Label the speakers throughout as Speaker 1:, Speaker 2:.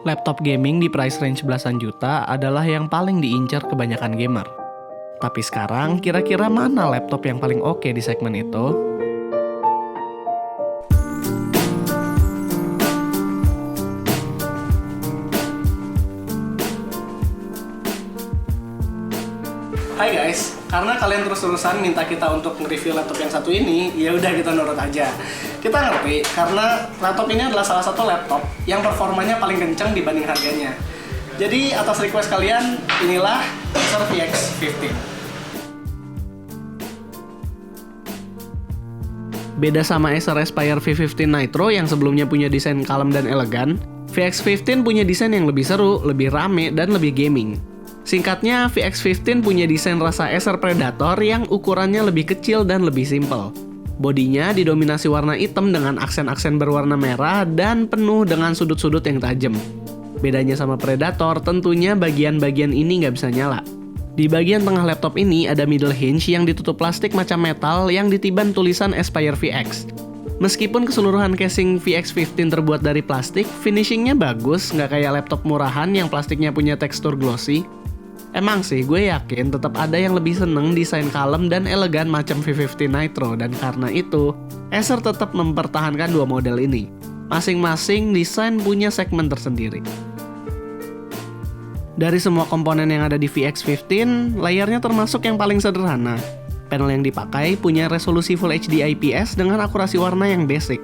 Speaker 1: Laptop gaming di price range belasan juta adalah yang paling diincar kebanyakan gamer. Tapi sekarang, kira-kira mana laptop yang paling oke di segmen itu? Hai guys, karena kalian terus-terusan minta kita untuk nge-review laptop yang satu ini, ya udah kita nurut aja. Kita ngerti karena laptop ini adalah salah satu laptop yang performanya paling kencang dibanding harganya. Jadi atas request kalian, inilah Acer VX 15. Beda sama Acer Aspire V15 Nitro yang sebelumnya punya desain kalem dan elegan, VX 15 punya desain yang lebih seru, lebih rame, dan lebih gaming. Singkatnya, VX15 punya desain rasa Acer Predator yang ukurannya lebih kecil dan lebih simpel. Bodinya didominasi warna hitam dengan aksen-aksen berwarna merah dan penuh dengan sudut-sudut yang tajam. Bedanya sama Predator, tentunya bagian-bagian ini nggak bisa nyala. Di bagian tengah laptop ini ada middle hinge yang ditutup plastik macam metal yang ditiban tulisan Aspire VX. Meskipun keseluruhan casing VX15 terbuat dari plastik, finishingnya bagus, nggak kayak laptop murahan yang plastiknya punya tekstur glossy. Emang sih, gue yakin tetap ada yang lebih seneng desain kalem dan elegan macam V15 Nitro, dan karena itu, Acer tetap mempertahankan dua model ini. Masing-masing desain punya segmen tersendiri. Dari semua komponen yang ada di VX15, layarnya termasuk yang paling sederhana. Panel yang dipakai punya resolusi Full HD IPS dengan akurasi warna yang basic.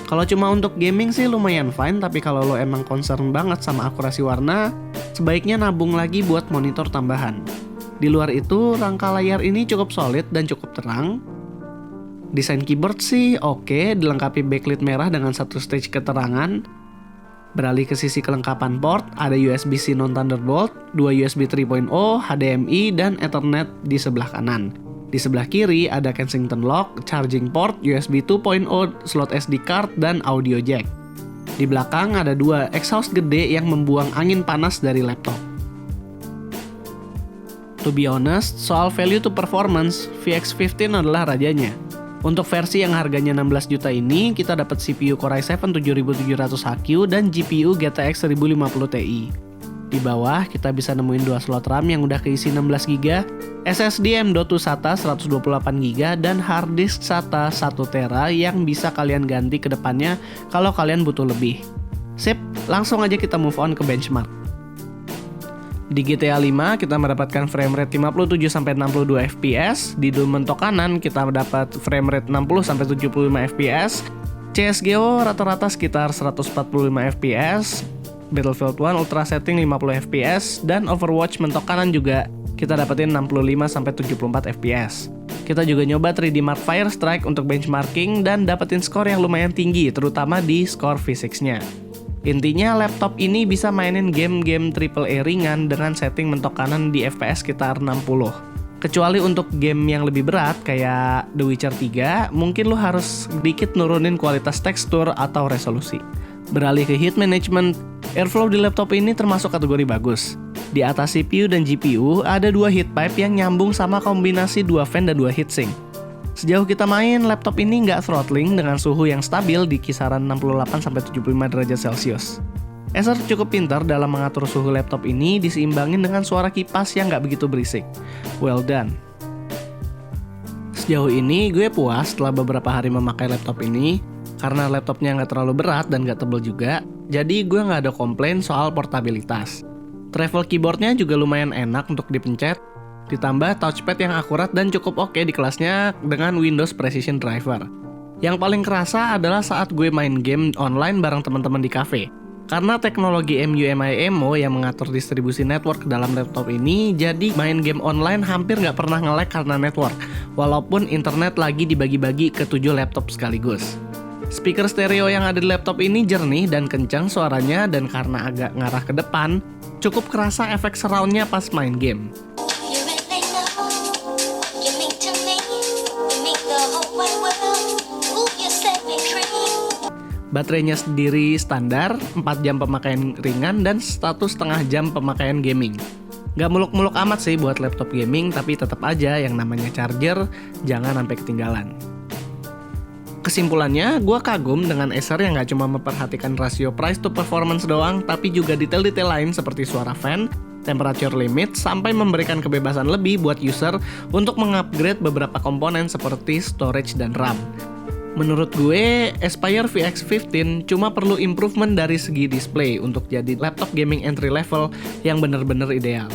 Speaker 1: Kalau cuma untuk gaming sih lumayan fine, tapi kalau lo emang concern banget sama akurasi warna, sebaiknya nabung lagi buat monitor tambahan. Di luar itu, rangka layar ini cukup solid dan cukup terang. Desain keyboard sih oke, dilengkapi backlit merah dengan satu stage keterangan. Beralih ke sisi kelengkapan port, ada USB-C non-Thunderbolt, 2 USB 3.0, HDMI, dan Ethernet di sebelah kanan. Di sebelah kiri ada Kensington Lock, charging port, USB 2.0, slot SD card, dan audio jack. Di belakang ada dua exhaust gede yang membuang angin panas dari laptop. To be honest, soal value to performance, VX15 adalah rajanya. Untuk versi yang harganya 16 juta ini, kita dapat CPU Core i7 7700HQ dan GPU GTX 1050 Ti. Di bawah, kita bisa nemuin dua slot RAM yang udah keisi 16GB, SSD M.2 SATA 128GB, dan hard disk SATA 1TB yang bisa kalian ganti ke depannya kalau kalian butuh lebih. Sip, langsung aja kita move on ke benchmark. Di GTA 5 kita mendapatkan framerate 57-62 fps, di Doom mentok kanan kita mendapat framerate 60-75 fps, CSGO rata-rata sekitar 145 fps, Battlefield 1 ultra setting 50 fps, dan Overwatch mentok kanan juga kita dapetin 65-74 fps. Kita juga nyoba 3D Mark Fire Strike untuk benchmarking dan dapetin skor yang lumayan tinggi, terutama di skor physics-nya. Intinya laptop ini bisa mainin game-game AAA ringan dengan setting mentok kanan di FPS sekitar 60. Kecuali untuk game yang lebih berat kayak The Witcher 3, mungkin lo harus dikit nurunin kualitas tekstur atau resolusi. Beralih ke heat management, airflow di laptop ini termasuk kategori bagus. Di atas CPU dan GPU ada dua heat pipe yang nyambung sama kombinasi dua fan dan dua heatsink. Sejauh kita main, laptop ini nggak throttling dengan suhu yang stabil di kisaran 68-75 derajat Celcius. Acer cukup pintar dalam mengatur suhu laptop ini diseimbangin dengan suara kipas yang nggak begitu berisik. Well done. Sejauh ini gue puas setelah beberapa hari memakai laptop ini, karena laptopnya nggak terlalu berat dan nggak tebal juga, jadi gue nggak ada komplain soal portabilitas. Travel keyboardnya juga lumayan enak untuk dipencet, ditambah touchpad yang akurat dan cukup oke di kelasnya dengan Windows Precision Driver. Yang paling kerasa adalah saat gue main game online bareng teman-teman di cafe. Karena teknologi MU-MI EMO yang mengatur distribusi network dalam laptop ini, jadi main game online hampir nggak pernah nge-lag karena network, walaupun internet lagi dibagi-bagi ke 7 laptop sekaligus. Speaker stereo yang ada di laptop ini jernih dan kencang suaranya, dan karena agak ngarah ke depan, cukup kerasa efek surround-nya pas main game. Baterainya sendiri standar, 4 jam pemakaian ringan dan 1,5 jam pemakaian gaming. Gak muluk-muluk amat sih buat laptop gaming, tapi tetap aja yang namanya charger jangan sampai ketinggalan. Kesimpulannya, gue kagum dengan Acer yang gak cuma memperhatikan rasio price to performance doang, tapi juga detail-detail lain seperti suara fan, temperature limit, sampai memberikan kebebasan lebih buat user untuk mengupgrade beberapa komponen seperti storage dan RAM. Menurut gue, Aspire VX15 cuma perlu improvement dari segi display untuk jadi laptop gaming entry level yang bener-bener ideal.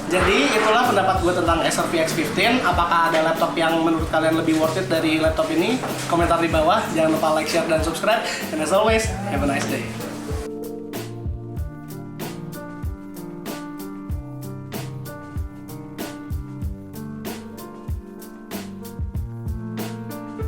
Speaker 1: Jadi itulah pendapat gue tentang Acer VX15. Apakah ada laptop yang menurut kalian lebih worth it dari laptop ini? Komentar di bawah. Jangan lupa like, share, dan subscribe. And as always, have a nice day.